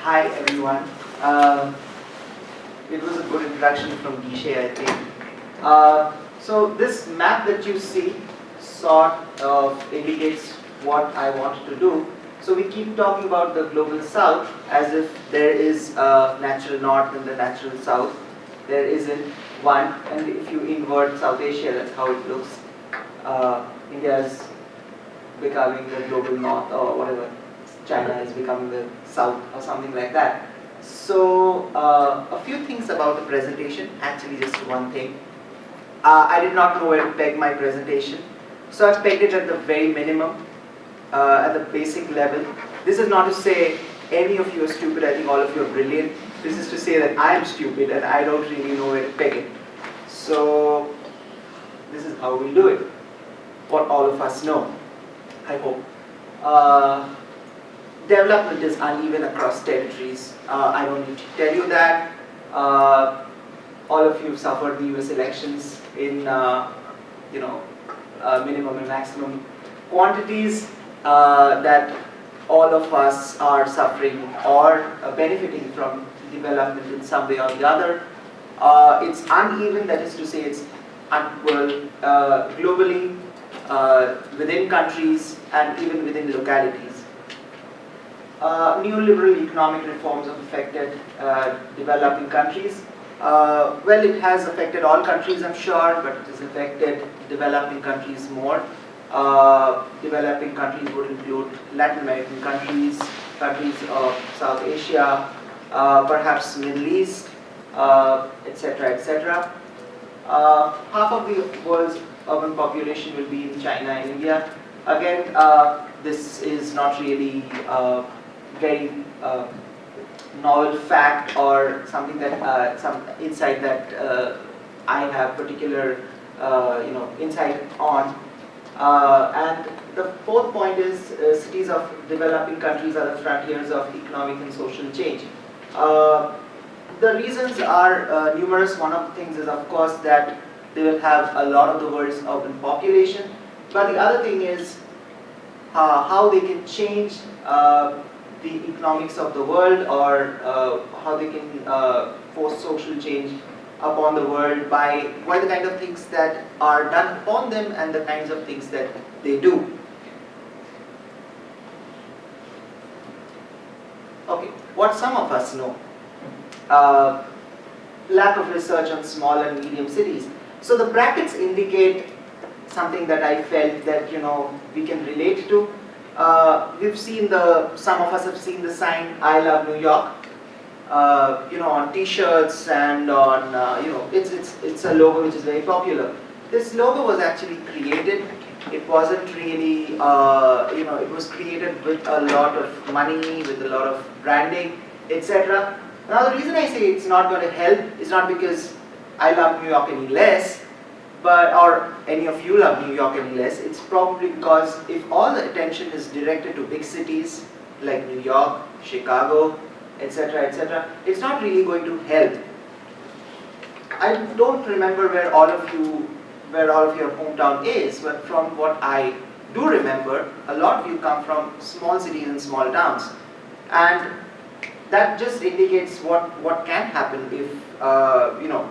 Hi everyone. It was a good introduction from Gishe, I think. So this map that you see sort of indicates what I wanted to do. So we keep talking about the global south as if there is a natural north and the natural south. There isn't one, and if you invert South Asia, that's how it looks. India is becoming the global north or whatever. China is becoming the south or something like that. So a few things about the presentation, actually just one thing. I did not know where to peg my presentation, so I've pegged it at the very minimum, at the basic level. This is not to say any of you are stupid, I think all of you are brilliant. This is to say that I am stupid and I don't really know where to peg it. So this is how we'll do it, what all of us know, I hope. Development is uneven across territories. I don't need to tell you that. All of you have suffered the US elections in minimum and maximum quantities that all of us are suffering or benefiting from development in some way or the other. It's uneven, that is to say it's unequal globally, within countries and even within localities. Neoliberal economic reforms have affected developing countries. Well, it has affected all countries, I'm sure, but it has affected developing countries more. Developing countries would include Latin American countries, countries of South Asia, perhaps Middle East, etc., etc. Half of the world's urban population will be in China and India. Again, this is not really very novel fact or something that some insight that I have particular insight on. And the fourth point is cities of developing countries are the frontiers of economic and social change. The reasons are numerous. One of the things is, of course, that they will have a lot of the world's urban population. But the other thing is how they can change the economics of the world, or how they can force social change upon the world by the kind of things that are done upon them and the kinds of things that they do. Okay, what some of us know. Lack of research on small and medium cities. So the brackets indicate something that I felt that we can relate to. We've seen some of us have seen the sign "I love New York," on T-shirts and on it's a logo which is very popular. This logo was actually created. It wasn't really it was created with a lot of money, with a lot of branding, etc. Now the reason I say it's not going to help is not because I love New York any less, or any of you love New York any less. It's probably because if all the attention is directed to big cities like New York, Chicago, etc., etc., it's not really going to help. I don't remember where all of your hometown is, but from what I do remember, a lot of you come from small cities and small towns, and that just indicates what can happen if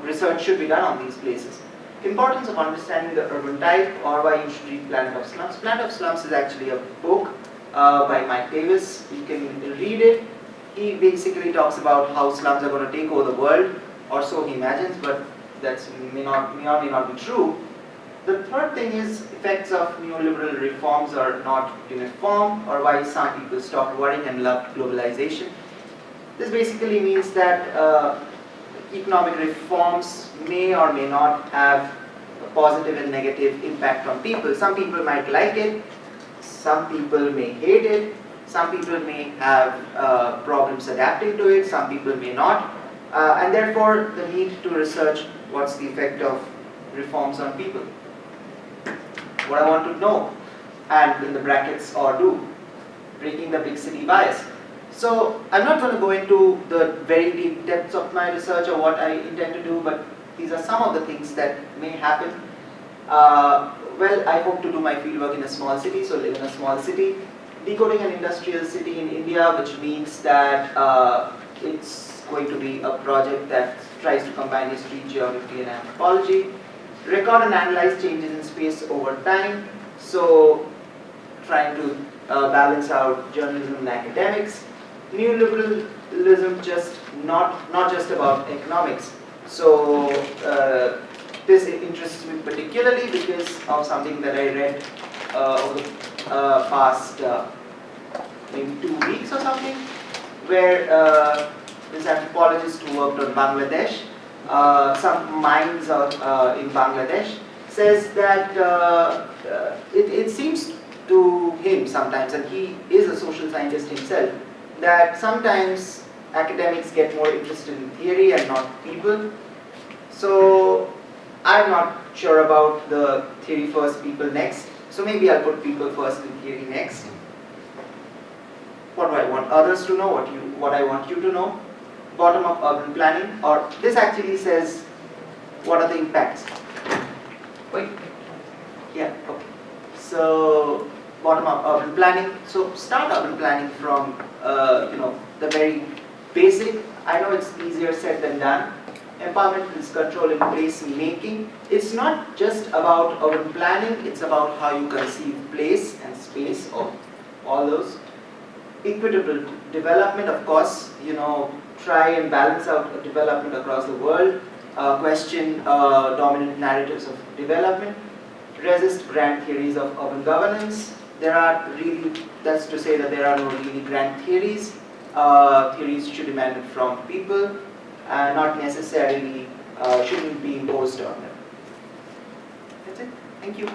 research should be done on these places. Importance of understanding the urban type, or why you should read Planet of Slums. Planet of Slums is actually a book by Mike Davis. You can read it. He basically talks about how slums are going to take over the world, or so he imagines, but that may or may not be true. The third thing is effects of neoliberal reforms are not uniform, or why some people stop worrying and love globalization. This basically means that economic reforms may or may not have a positive and negative impact on people. Some people might like it, some people may hate it, some people may have problems adapting to it, some people may not, and therefore the need to research what's the effect of reforms on people. What I want to know, and in the brackets or do, breaking the big city bias. So I'm not going to go into the very deep depths of my research or what I intend to do, but these are some of the things that may happen. Well, I hope to do my fieldwork in a small city, so live in a small city. decoding an industrial city in India, which means that it's going to be a project that tries to combine history, geography, and anthropology. Record and analyze changes in space over time. So, trying to balance out journalism and academics. Neoliberalism just not just about economics. So this interests me particularly because of something that I read over the past maybe 2 weeks or something, where this anthropologist who worked on Bangladesh, some mines in Bangladesh, says that it seems to him sometimes, and he is a social scientist himself, that sometimes academics get more interested in theory and not people. So I'm not sure about the theory first, people next. So maybe I'll put people first and theory next. What do I want others to know? What I want you to know? Bottom-up urban planning, or this actually says what are the impacts. Wait. Yeah. Okay. So bottom-up urban planning. So start urban planning from the very basic. I know it's easier said than done. Empowerment is control in place making. It's not just about urban planning. It's about how you conceive place and space, or all those. Equitable development, of course. Try and balance out development across the world. Question dominant narratives of development. Resist grand theories of urban governance. That's to say that there are no really grand theories. Theories should be demanded from people, and not necessarily shouldn't be imposed on them. That's it. Thank you.